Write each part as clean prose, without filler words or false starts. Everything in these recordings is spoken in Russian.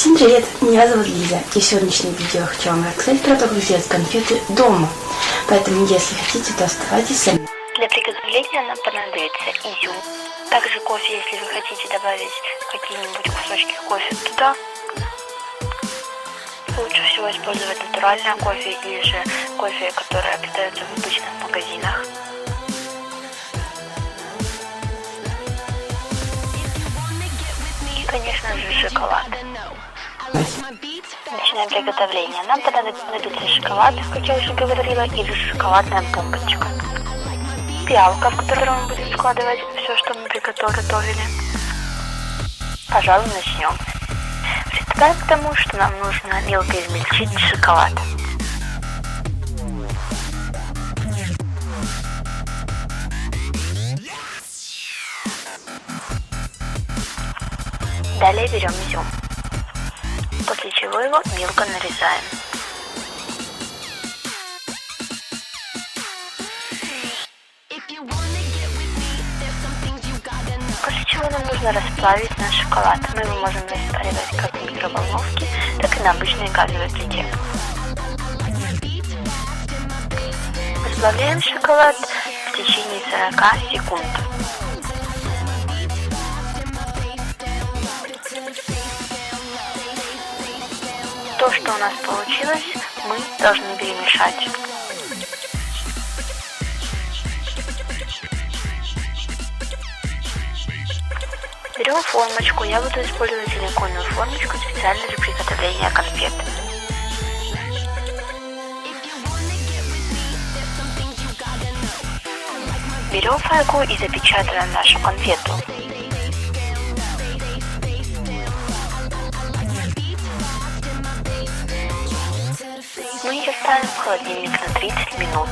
Всем привет, меня зовут Лиза, и в сегодняшнем видео я хочу вам рассказать про то, как сделать конфеты дома. Поэтому, если хотите, то оставайтесь со мной. Для приготовления нам понадобится изюм, также кофе, если вы хотите добавить какие-нибудь кусочки кофе туда. Лучше всего использовать натуральное кофе или же кофе, которое продается в обычных магазинах. И, конечно же, шоколад. Начинаем приготовление. Нам понадобится шоколад, как я уже говорила, или шоколадная бомбочка. Пиалка, в которую мы будем складывать все, что мы приготовили. Пожалуй, начнем. Приступаем к тому, что нам нужно мелко измельчить шоколад. Далее берем изюм, после чего его мелко нарезаем. После чего нам нужно расплавить наш шоколад. Мы его можем распаривать как в микроволновке, так и на обычной газовой плите. Расплавляем шоколад в течение 40 секунд. То, что у нас получилось, мы должны перемешать. Берем формочку, я буду использовать силиконовую формочку специально для приготовления конфет. Берем фольгу и запечатываем нашу конфету. Мы ее ставим в холодильник на 30 минут.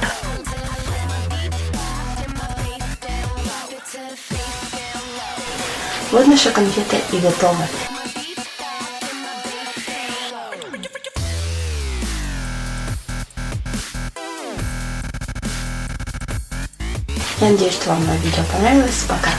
Вот наша конфета и готова. Я надеюсь, что вам мое видео понравилось. Пока!